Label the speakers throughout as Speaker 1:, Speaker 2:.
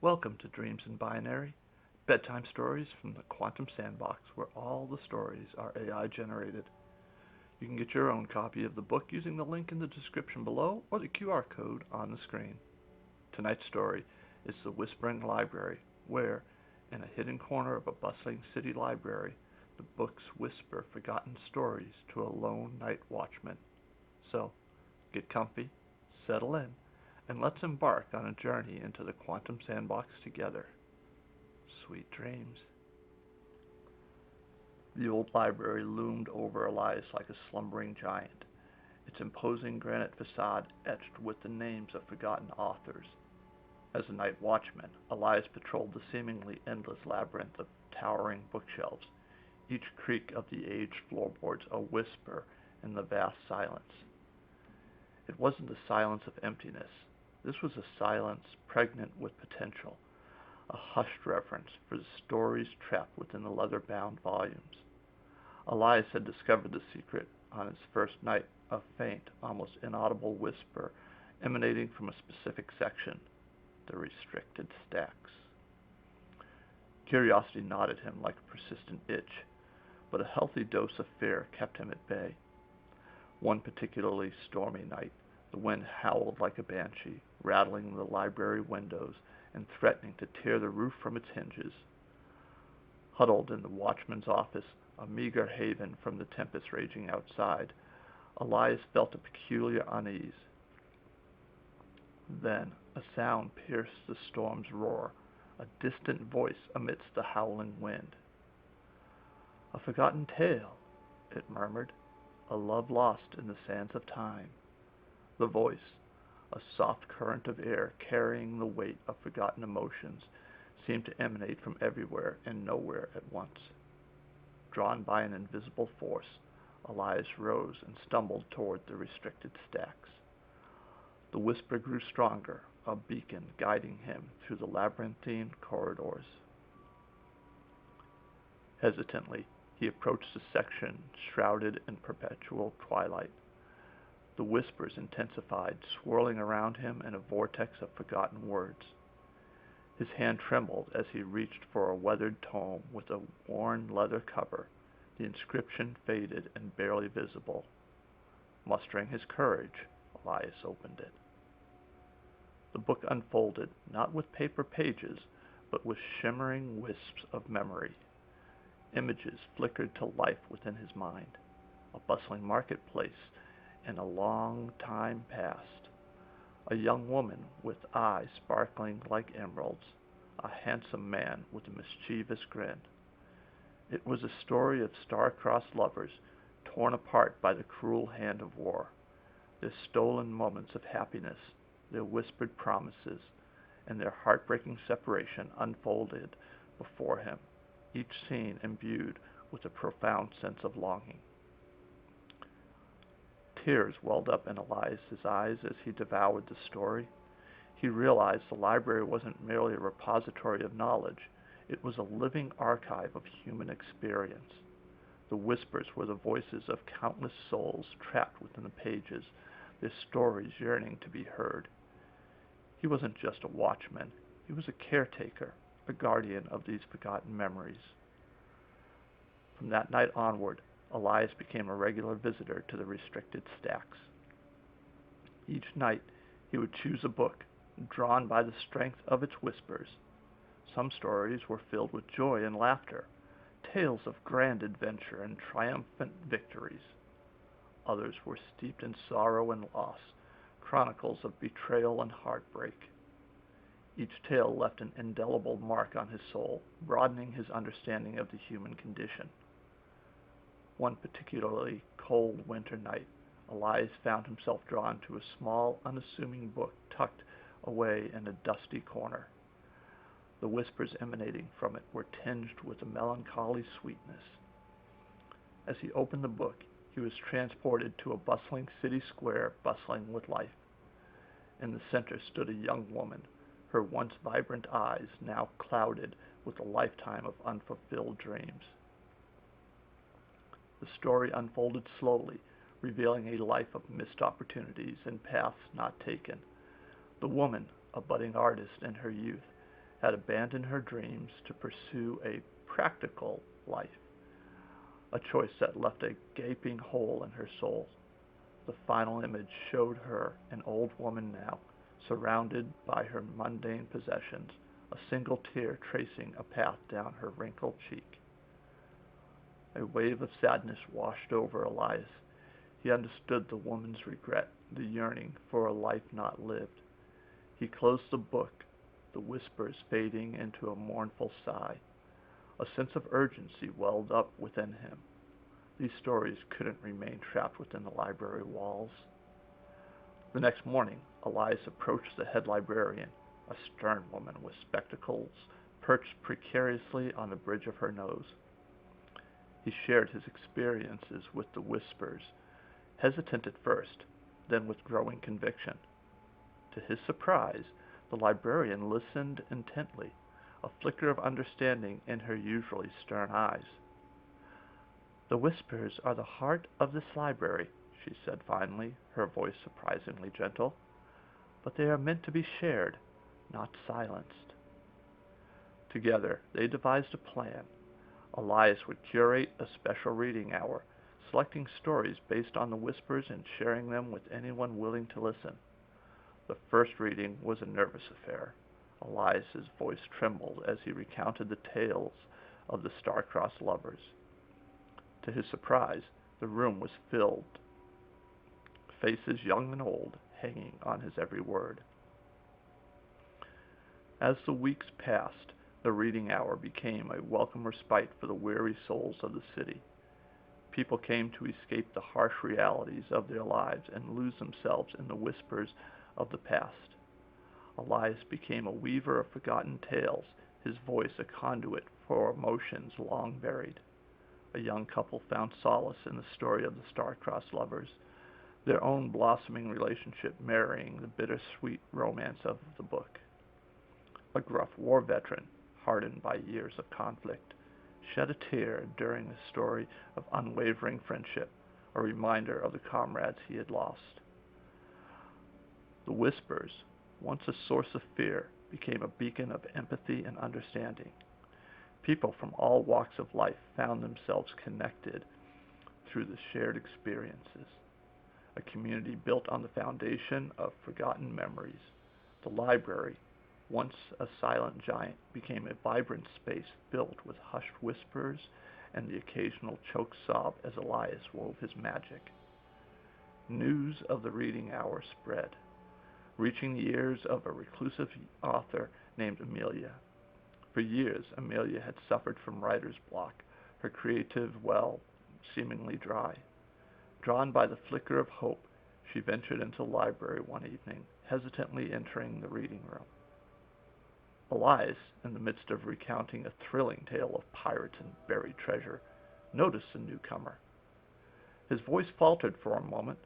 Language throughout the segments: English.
Speaker 1: Welcome to Dreams in Binary, bedtime stories from the Quantum Sandbox, where all the stories are AI generated. You can get your own copy of the book using the link in the description below or the QR code on the screen. Tonight's story is The Whispering Library, where, in a hidden corner of a bustling city library, the books whisper forgotten stories to a lone night watchman. So, get comfy, settle in, and let's embark on a journey into the Quantum Sandbox together. Sweet dreams. The old library loomed over Elias like a slumbering giant, its imposing granite facade etched with the names of forgotten authors. As a night watchman, Elias patrolled the seemingly endless labyrinth of towering bookshelves, each creak of the aged floorboards a whisper in the vast silence. It wasn't the silence of emptiness. This was a silence pregnant with potential, a hushed reverence for the stories trapped within the leather-bound volumes. Elias had discovered the secret on his first night, a faint, almost inaudible whisper emanating from a specific section, the restricted stacks. Curiosity gnawed him like a persistent itch, but a healthy dose of fear kept him at bay. One particularly stormy night, the wind howled like a banshee, rattling the library windows and threatening to tear the roof from its hinges. Huddled in the watchman's office, a meager haven from the tempest raging outside, Elias felt a peculiar unease. Then a sound pierced the storm's roar, a distant voice amidst the howling wind. "A forgotten tale," it murmured, "a love lost in the sands of time." The voice, a soft current of air carrying the weight of forgotten emotions, seemed to emanate from everywhere and nowhere at once. Drawn by an invisible force, Elias rose and stumbled toward the restricted stacks. The whisper grew stronger, a beacon guiding him through the labyrinthine corridors. Hesitantly, he approached the section shrouded in perpetual twilight. The whispers intensified, swirling around him in a vortex of forgotten words. His hand trembled as he reached for a weathered tome with a worn leather cover, the inscription faded and barely visible. Mustering his courage, Elias opened it. The book unfolded, not with paper pages, but with shimmering wisps of memory. Images flickered to life within his mind. A bustling marketplace in a long time past. A young woman with eyes sparkling like emeralds. A handsome man with a mischievous grin. It was a story of star-crossed lovers, torn apart by the cruel hand of war. Their stolen moments of happiness, their whispered promises, and their heartbreaking separation unfolded before him, each scene imbued with a profound sense of longing. Tears welled up in Elias's eyes as he devoured the story. He realized the library wasn't merely a repository of knowledge. It was a living archive of human experience. The whispers were the voices of countless souls trapped within the pages, their stories yearning to be heard. He wasn't just a watchman. He was a caretaker, a guardian of these forgotten memories. From that night onward, Elias became a regular visitor to the restricted stacks. Each night, he would choose a book, drawn by the strength of its whispers. Some stories were filled with joy and laughter, tales of grand adventure and triumphant victories. Others were steeped in sorrow and loss, chronicles of betrayal and heartbreak. Each tale left an indelible mark on his soul, broadening his understanding of the human condition. One particularly cold winter night, Elias found himself drawn to a small, unassuming book tucked away in a dusty corner. The whispers emanating from it were tinged with a melancholy sweetness. As he opened the book, he was transported to a bustling city square bustling with life. In the center stood a young woman, her once vibrant eyes now clouded with a lifetime of unfulfilled dreams. The story unfolded slowly, revealing a life of missed opportunities and paths not taken. The woman, a budding artist in her youth, had abandoned her dreams to pursue a practical life, a choice that left a gaping hole in her soul. The final image showed her, an old woman now, surrounded by her mundane possessions, a single tear tracing a path down her wrinkled cheek. A wave of sadness washed over Elias. He understood the woman's regret, the yearning for a life not lived. He closed the book, the whispers fading into a mournful sigh. A sense of urgency welled up within him. These stories couldn't remain trapped within the library walls. The next morning, Elias approached the head librarian, a stern woman with spectacles perched precariously on the bridge of her nose. He shared his experiences with the whispers, hesitant at first, then with growing conviction. To his surprise, the librarian listened intently, a flicker of understanding in her usually stern eyes. "The whispers are the heart of this library," she said finally, her voice surprisingly gentle. "But they are meant to be shared, not silenced." Together, they devised a plan. Elias would curate a special reading hour, selecting stories based on the whispers and sharing them with anyone willing to listen. The first reading was a nervous affair. Elias's voice trembled as he recounted the tales of the star-crossed lovers. To his surprise, the room was filled, faces young and old hanging on his every word. As the weeks passed, the reading hour became a welcome respite for the weary souls of the city. People came to escape the harsh realities of their lives and lose themselves in the whispers of the past. Elias became a weaver of forgotten tales, his voice a conduit for emotions long buried. A young couple found solace in the story of the star-crossed lovers, their own blossoming relationship mirroring the bittersweet romance of the book. A gruff war veteran, hardened by years of conflict, shed a tear during the story of unwavering friendship, a reminder of the comrades he had lost. The whispers, once a source of fear, became a beacon of empathy and understanding. People from all walks of life found themselves connected through the shared experiences. A community built on the foundation of forgotten memories. The library, once a silent giant, became a vibrant space filled with hushed whispers and the occasional choked sob as Elias wove his magic. News of the reading hour spread, reaching the ears of a reclusive author named Amelia. For years, Amelia had suffered from writer's block, her creative well seemingly dry. Drawn by the flicker of hope, she ventured into the library one evening, hesitantly entering the reading room. Elias, in the midst of recounting a thrilling tale of pirates and buried treasure, noticed the newcomer. His voice faltered for a moment,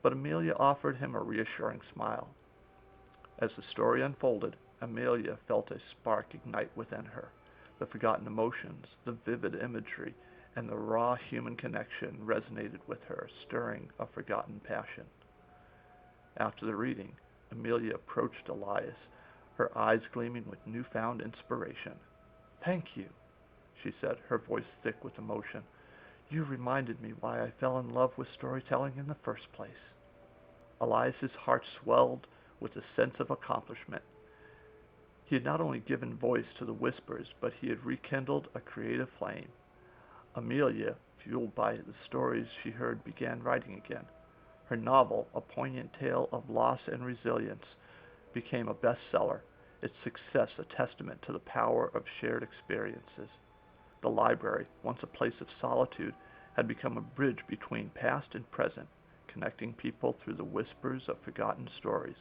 Speaker 1: but Amelia offered him a reassuring smile. As the story unfolded, Amelia felt a spark ignite within her. The forgotten emotions, the vivid imagery, and the raw human connection resonated with her, stirring a forgotten passion. After the reading, Amelia approached Elias, her eyes gleaming with newfound inspiration. "Thank you," she said, her voice thick with emotion. "You reminded me why I fell in love with storytelling in the first place." Elias's heart swelled with a sense of accomplishment. He had not only given voice to the whispers, but he had rekindled a creative flame. Amelia, fueled by the stories she heard, began writing again. Her novel, a poignant tale of loss and resilience, became a bestseller, its success a testament to the power of shared experiences. The library, once a place of solitude, had become a bridge between past and present, connecting people through the whispers of forgotten stories.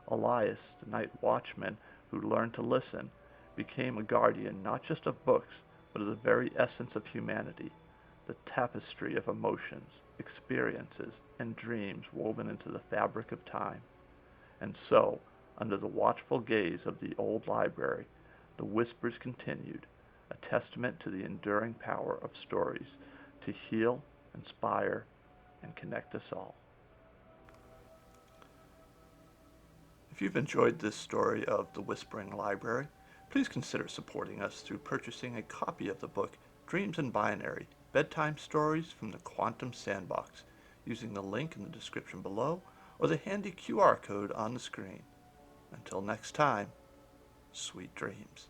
Speaker 1: Elias, the night watchman who learned to listen, became a guardian not just of books, but of the very essence of humanity, the tapestry of emotions, experiences, and dreams woven into the fabric of time. And so, under the watchful gaze of the old library, the whispers continued, a testament to the enduring power of stories to heal, inspire, and connect us all. If you've enjoyed this story of The Whispering Library, Please consider supporting us through purchasing a copy of the book Dreams in Binary, Bedtime Stories from the Quantum Sandbox, using the link in the description below or the handy QR code on the screen. Until next time, sweet dreams.